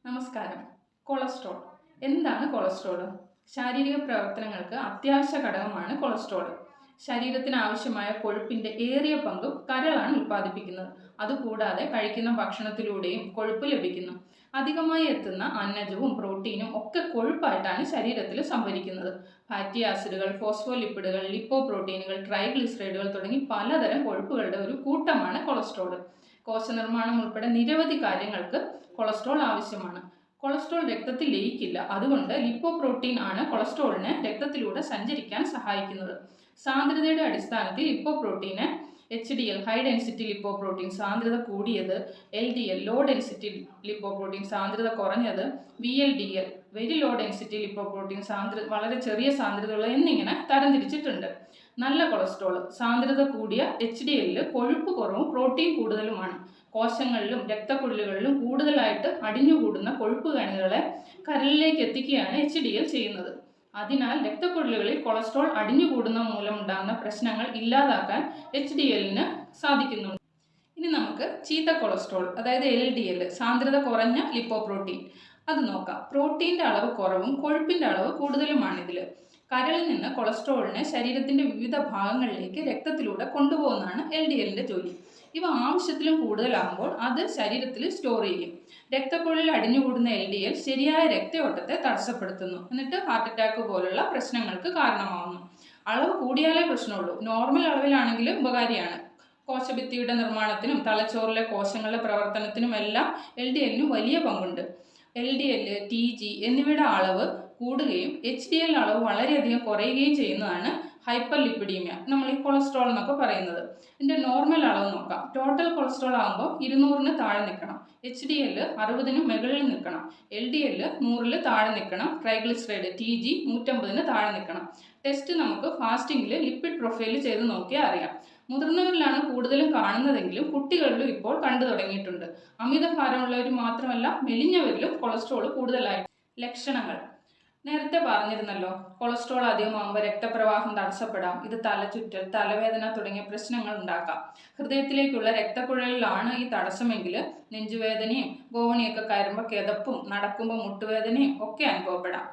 നമസ്കാരം. കൊളസ്ട്രോൾ എന്താണ് കൊളസ്ട്രോൾ? ശാരീരിക പ്രവർത്തനങ്ങൾക്ക് അത്യാവശ്യ ഘടകമാണ് കൊളസ്ട്രോൾ. ശരീരത്തിന് ആവശ്യമായ കൊഴുപ്പിന്റെ ഏറിയ പങ്കും കരളാണ് ഉൽപ്പാദിപ്പിക്കുന്നത്. അതുകൂടാതെ കഴിക്കുന്ന ഭക്ഷണത്തിലൂടെയും കൊഴുപ്പ് ലഭിക്കുന്നു. അധികമായി എത്തുന്ന അന്നജവും പ്രോട്ടീനും ഒക്കെ കൊഴുപ്പായിട്ടാണ് ശരീരത്തിൽ സംഭരിക്കുന്നത്. ഫാറ്റി ആസിഡുകൾ, ഫോസ്ഫോലിപ്പിഡുകൾ, ലിപ്പോപ്രോട്ടീനുകൾ, ട്രൈഗ്ലിസറൈഡുകൾ തുടങ്ങി പലതരം കൊഴുപ്പുകളുടെ ഒരു കൂട്ടമാണ് കൊളസ്ട്രോൾ. കോശനിർമ്മാണം ഉൾപ്പെടെ നിരവധി കാര്യങ്ങൾക്ക് കൊളസ്ട്രോൾ ആവശ്യമാണ്. കൊളസ്ട്രോൾ രക്തത്തിൽ ലയിക്കില്ല. അതുകൊണ്ട് ലിപ്പോപ്രോട്ടീൻ ആണ് കൊളസ്ട്രോളിനെ രക്തത്തിലൂടെ സഞ്ചരിക്കാൻ സഹായിക്കുന്നത്. സാന്ദ്രതയുടെ അടിസ്ഥാനത്തിൽ ലിപ്പോപ്രോട്ടീന് HDL ഹൈ ഡെൻസിറ്റി ലിപ്പോപ്രോട്ടീൻ സാന്ദ്രത കൂടിയത്, LDL ലോ ഡെൻസിറ്റി ലിപ്പോപ്രോട്ടീൻ സാന്ദ്രത കുറഞ്ഞത്, VLDL very low density lipoprotein വളരെ ചെറിയ സാന്ദ്രതയുള്ള എന്നിങ്ങനെ തരംതിരിച്ചിട്ടുണ്ട്. നല്ല കൊളസ്ട്രോൾ സാന്ദ്രത കൂടിയ HDL കൊഴുപ്പ് കുറവും പ്രോട്ടീൻ കൂടുതലുമാണ്. കോശങ്ങളിലും രക്തക്കുഴലുകളിലും കൂടുതലായിട്ട് അടിഞ്ഞുകൂടുന്ന കൊഴുപ്പ് കണികകളെ കരളിലേക്ക് എത്തിക്കുകയാണ് HDL ചെയ്യുന്നത്. അതിനാൽ രക്തക്കുഴലുകളിൽ കൊളസ്ട്രോൾ അടിഞ്ഞുകൂടുന്ന മൂലമുണ്ടാകുന്ന പ്രശ്നങ്ങൾ ഇല്ലാതാക്കാൻ HDLന് സാധിക്കുന്നുണ്ട്. ഇനി നമുക്ക് ചീത്ത കൊളസ്ട്രോൾ, അതായത് LDL സാന്ദ്രത കുറഞ്ഞ ലിപ്പോപ്രോട്ടീൻ അത് നോക്കാം. പ്രോട്ടീൻ്റെ അളവ് കുറവും കൊഴുപ്പിൻ്റെ അളവ് കൂടുതലുമാണ് ഇതിൽ. കരളിൽ നിന്ന് കൊളസ്ട്രോളിനെ ശരീരത്തിൻ്റെ വിവിധ ഭാഗങ്ങളിലേക്ക് രക്തത്തിലൂടെ കൊണ്ടുപോകുന്നതാണ് LDLൻ്റെ ജോലി. ഇവ ആവശ്യത്തിലും കൂടുതലാകുമ്പോൾ അത് ശരീരത്തിൽ സ്റ്റോർ ചെയ്യും. രക്തക്കുഴലിൽ അടിഞ്ഞുകൂടുന്ന LDL ശരിയായ രക്തയോട്ടത്തെ തടസ്സപ്പെടുത്തുന്നു. എന്നിട്ട് ഹാർട്ട് അറ്റാക്ക് പോലുള്ള പ്രശ്നങ്ങൾക്ക് കാരണമാകുന്നു. അളവ് കൂടിയാലേ പ്രശ്നമുള്ളൂ. നോർമൽ അളവിലാണെങ്കിൽ ഉപകാരിയാണ്. കോശഭിത്തിയുടെ നിർമ്മാണത്തിനും തലച്ചോറിലെ കോശങ്ങളുടെ പ്രവർത്തനത്തിനും എല്ലാം LDLന് വലിയ പങ്കുണ്ട്. LDL, TG എന്നിവയുടെ അളവ് കൂടുകയും HDL അളവ് വളരെയധികം കുറയുകയും ചെയ്യുന്നതാണ് ഹൈപ്പർ ലിപ്പിഡീമിയ, നമ്മൾ ഈ കൊളസ്ട്രോൾ എന്നൊക്കെ പറയുന്നത്. ഇതിൻ്റെ നോർമൽ അളവ് നോക്കാം. ടോട്ടൽ കൊളസ്ട്രോൾ ആകുമ്പോൾ 200-ന് താഴെ നിൽക്കണം. HDL 60-ന് മുകളിൽ നിൽക്കണം. LDL 100-ൽ താഴെ നിൽക്കണം. ട്രൈഗ്ലിസറൈഡ് TG 150-ന് താഴെ നിൽക്കണം. ടെസ്റ്റ് നമുക്ക് ഫാസ്റ്റിംഗിൽ ലിപ്പിഡ് പ്രൊഫൈൽ ചെയ്ത് നോക്കിയാൽ അറിയാം. മുതിർന്നവരിലാണ് കൂടുതലും കാണുന്നതെങ്കിലും കുട്ടികളിലും ഇപ്പോൾ കണ്ടു തുടങ്ങിയിട്ടുണ്ട്. അമിതഭാരമുള്ളവർ മാത്രമല്ല, മെലിഞ്ഞവരിലും കൊളസ്ട്രോൾ കൂടുതലായി. ലക്ഷണങ്ങൾ നേരത്തെ പറഞ്ഞിരുന്നല്ലോ. കൊളസ്ട്രോൾ അധികമാകുമ്പോൾ രക്തപ്രവാഹം തടസ്സപ്പെടാം. ഇത് തലചുറ്റൽ, തലവേദന തുടങ്ങിയ പ്രശ്നങ്ങൾ ഉണ്ടാക്കാം. ഹൃദയത്തിലേക്കുള്ള രക്തക്കുഴലിലാണ് ഈ തടസ്സമെങ്കിൽ നെഞ്ചുവേദനയും ഗോവണിയൊക്കെ കയറുമ്പോൾ കിതപ്പും നടക്കുമ്പോൾ മുട്ടുവേദനയും ഒക്കെ അനുഭവപ്പെടാം.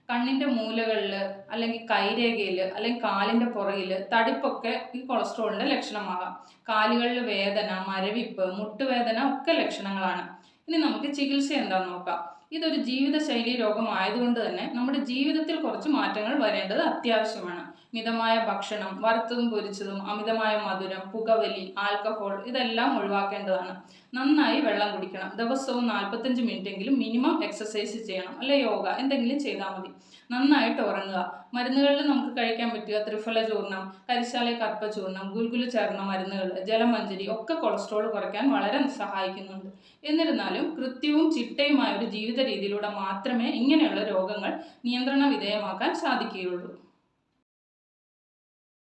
കണ്ണിൻ്റെ മൂലകളിൽ അല്ലെങ്കിൽ കൈരേഖയിൽ അല്ലെങ്കിൽ കാലിൻ്റെ പുറകിൽ തടിപ്പൊക്കെ ഈ കൊളസ്ട്രോളിൻ്റെ ലക്ഷണമാകാം. കാലുകളിൽ വേദന, മരവിപ്പ്, മുട്ടുവേദന ഒക്കെ ലക്ഷണങ്ങളാണ്. ഇനി നമുക്ക് ചികിത്സ എന്താണെന്ന് നോക്കാം. ഇതൊരു ജീവിതശൈലി രോഗമായതുകൊണ്ട് തന്നെ നമ്മുടെ ജീവിതത്തിൽ കുറച്ച് മാറ്റങ്ങൾ വരേണ്ടത് അത്യാവശ്യമാണ്. മിതമായ ഭക്ഷണം, വറുത്തതും പൊരിച്ചതും, അമിതമായ മധുരം, പുകവലി, ആൽക്കഹോൾ ഇതെല്ലാം ഒഴിവാക്കേണ്ടതാണ്. നന്നായി വെള്ളം കുടിക്കണം. ദിവസവും 45 മിനിറ്റെങ്കിലും മിനിമം എക്സസൈസ് ചെയ്യണം, അല്ലെ യോഗ എന്തെങ്കിലും ചെയ്താൽ മതി. നന്നായിട്ട് ഉറങ്ങുക. മരുന്നുകളിൽ നമുക്ക് കഴിക്കാൻ പറ്റുക ത്രിഫല ചൂർണം, കരിശാലി കർപ്പ ചൂർണം, ഗുൽഗുലു ചേർന്ന മരുന്നുകൾ, ജലമഞ്ജരി ഒക്കെ കൊളസ്ട്രോൾ കുറയ്ക്കാൻ വളരെ സഹായിക്കുന്നുണ്ട്. എന്നിരുന്നാലും കൃത്യവും ചിട്ടയുമായ ഒരു ജീവിത രീതിയിലൂടെ മാത്രമേ ഇങ്ങനെയുള്ള രോഗങ്ങൾ നിയന്ത്രണ വിധേയമാക്കാൻ സാധിക്കുകയുള്ളൂ.